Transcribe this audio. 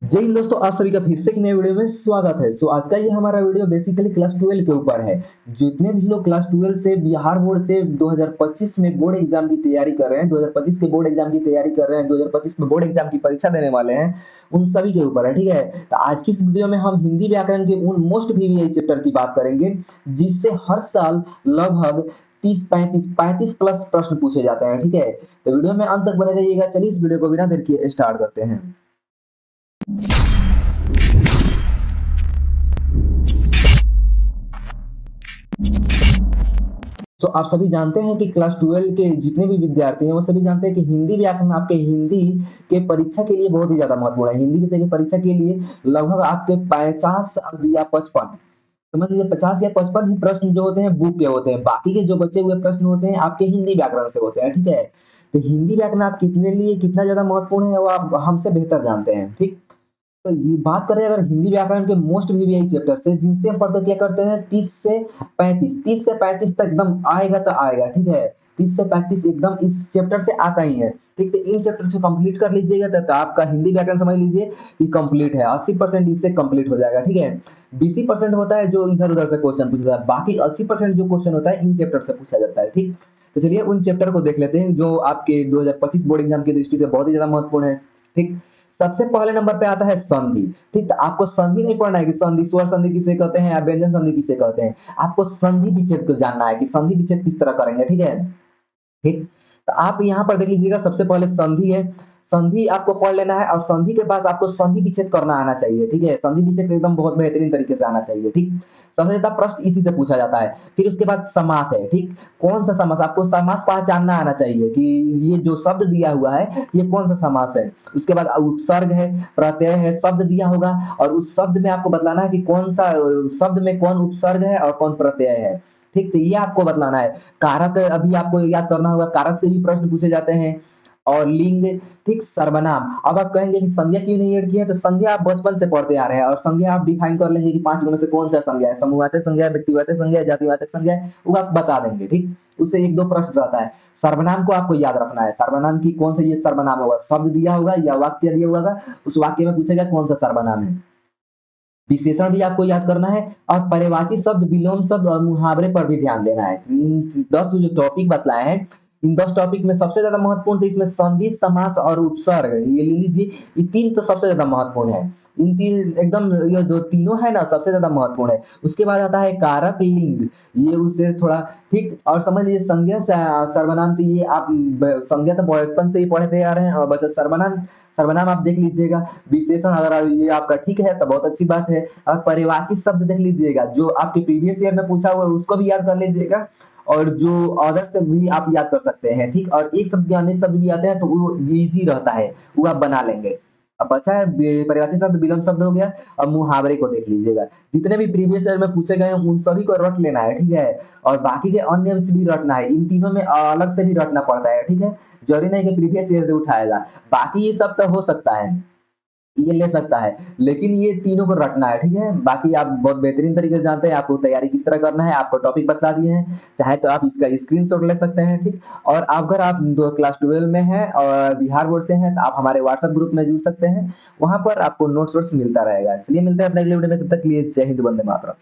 जय हिंद दोस्तों, आप सभी का फिर से एक नए वीडियो में स्वागत है। आज का ये हमारा वीडियो बेसिकली क्लास 12 के ऊपर है। जितने भी लोग क्लास 12 से बिहार बोर्ड से 2025 में बोर्ड एग्जाम की तैयारी कर रहे हैं, 2025 के बोर्ड एग्जाम की तैयारी कर रहे हैं, 2025 में बोर्ड एग्जाम की परीक्षा देने वाले हैं, उन सभी के ऊपर है। ठीक है, तो आज की इस वीडियो में हम हिंदी व्याकरण के उन मोस्ट वीवीआई चैप्टर की बात करेंगे जिससे हर साल लगभग 30-35 प्लस प्रश्न पूछे जाते हैं। ठीक है, तो वीडियो में अंत तक बने रहिएगा। चलिए इस वीडियो को बिना देर किए स्टार्ट करते हैं। तो आप सभी जानते हैं कि क्लास 12 के जितने भी विद्यार्थी हैं वो सभी जानते हैं कि हिंदी व्याकरण आपके हिंदी के परीक्षा के लिए बहुत ही ज्यादा महत्वपूर्ण है। हिंदी विषय की परीक्षा के लिए लगभग आपके 50 या 55, समझ लीजिए 50 या 55 ही प्रश्न जो होते हैं बुक के होते हैं। बाकी के जो बचे हुए प्रश्न होते हैं आपके हिंदी व्याकरण से होते हैं। ठीक है, तो हिंदी व्याकरण आप कितने लिए कितना ज्यादा महत्वपूर्ण है वो आप हमसे बेहतर जानते हैं। ठीक, तो ये बात करें अगर हिंदी व्याकरण के मोस्ट वीवीआई चैप्टर से, जिनसे हम पढ़कर क्या करते हैं 30 से 35 तक एकदम आएगा तो आएगा। ठीक है, 30 से 35 एकदम इस चैप्टर से आता ही है। ठीक, तो इन चैप्टर को कंप्लीट कर लीजिएगा तो आपका हिंदी व्याकरण समझ लीजिए कि कंप्लीट है। 80% इससे कंप्लीट हो जाएगा। ठीक है, 20% होता है जो इधर उधर से क्वेश्चन पूछा जाता है, बाकी 80% जो क्वेश्चन होता है इन चैप्टर से पूछा जाता है। ठीक, तो चलिए उन चैप्टर को देख लेते हैं जो आपके 2025 बोर्ड एग्जाम की दृष्टि से बहुत ही ज्यादा महत्वपूर्ण है। ठीक, सबसे पहले नंबर पे आता है संधि। ठीक, तो आपको संधि नहीं पढ़ना है कि संधि स्वर संधि किसे कहते हैं या व्यंजन संधि किसे कहते हैं। आपको संधि विच्छेद को जानना है कि संधि विच्छेद किस तरह करेंगे। ठीक है, ठीक, तो आप यहाँ पर देख लीजिएगा सबसे पहले संधि है। संधि आपको पढ़ लेना है और संधि के पास आपको संधि विच्छेद करना आना चाहिए। ठीक है, संधि विच्छेद एकदम बहुत बेहतरीन तरीके से आना चाहिए। ठीक, सबसे ज्यादा प्रश्न इसी से पूछा जाता है। फिर उसके बाद समास है। ठीक, कौन सा समास, आपको समास पहचानना आना चाहिए कि ये जो शब्द दिया हुआ है ये कौन सा समास है। उसके बाद उपसर्ग है, प्रत्यय है, शब्द दिया होगा और उस शब्द में आपको बतलाना है कि कौन सा शब्द में कौन उपसर्ग है और कौन प्रत्यय है। ठीक, तो ये आपको बतलाना है। कारक अभी आपको याद करना होगा, कारक से भी प्रश्न पूछे जाते हैं और लिंग। ठीक, सर्वनाम। अब आप कहेंगे कि संज्ञा क्यों नहीं ऐड की है, तो संज्ञा आप बचपन से पढ़ते आ रहे हैं और संज्ञा आप डिफाइन कर लेंगे कि 5 गुणों से कौन सा संज्ञा है, समूहवाचक संज्ञा है, व्यक्तिवाचक संज्ञा है, जातिवाचक संज्ञा है, वो आप बता देंगे। ठीक, उससे 1-2 प्रश्न रहता है। सर्वनाम को आपको याद रखना है, सर्वनाम की कौन सा ये सर्वनाम होगा, शब्द दिया होगा या वाक्य दिया होगा, उस वाक्य में पूछेगा कौन सा सर्वनाम है। विशेषण भी आपको याद करना है और पर्यायवाची शब्द, विलोम शब्द और मुहावरे पर भी ध्यान देना है। इन 10 जो टॉपिक बतलाए हैं, इन 10 टॉपिक में सबसे ज्यादा महत्वपूर्ण तो इसमें संधि, समास और उपसर्ग, ये ले लीजिए। ये 3 तो सबसे ज्यादा महत्वपूर्ण है। इन 3 एकदम, ये जो तीनों है ना सबसे ज्यादा महत्वपूर्ण है। उसके बाद आता है कारक, लिंग, ये उससे थोड़ा। ठीक, और समझ लीजिए संज्ञा सर्वनाम, तो ये आप संज्ञा तो बचपन से ही पढ़ते आ रहे हैं और बच्चा सर्वनाम, सर्वनाम आप देख लीजिएगा। विशेषण अगर ये आपका ठीक है तो बहुत अच्छी बात है। अब पर्यायवाची शब्द देख लीजिएगा, जो आपके प्रीवियस ईयर में पूछा हुआ है उसको भी याद कर लीजिएगा और जो अदर्स भी आप याद कर सकते हैं। ठीक, और एक शब्द के अनेक शब्द भी आते हैं तो वो इजी रहता है, वो आप बना लेंगे। अब अच्छा है, पर्यायवाची शब्द विलोम शब्द हो गया। अब मुहावरे को देख लीजिएगा, जितने भी प्रीवियस ईयर में पूछे गए हैं उन सभी को रट लेना है। ठीक है, और बाकी के अन्य से भी रटना है, इन तीनों में अलग से भी रटना पड़ता है। ठीक है, जरूरी नहीं कि प्रीवियस ईयर से उठाएगा, बाकी ये सब तो हो सकता है, ये ले सकता है, लेकिन ये तीनों को रटना है। ठीक है, बाकी आप बहुत बेहतरीन तरीके से जानते हैं आपको तैयारी किस तरह करना है, आपको टॉपिक बता दिए हैं, चाहे तो आप इसका स्क्रीनशॉट ले सकते हैं। ठीक, और अगर आप क्लास 12 में हैं और बिहार बोर्ड से हैं तो आप हमारे व्हाट्सएप ग्रुप में जुड़ सकते हैं, वहां पर आपको नोट्स मिलता रहेगा। चलिए मिलते हैं अपने अगले वीडियो में, तब तक के लिए जय हिंद, वंदे मातरम।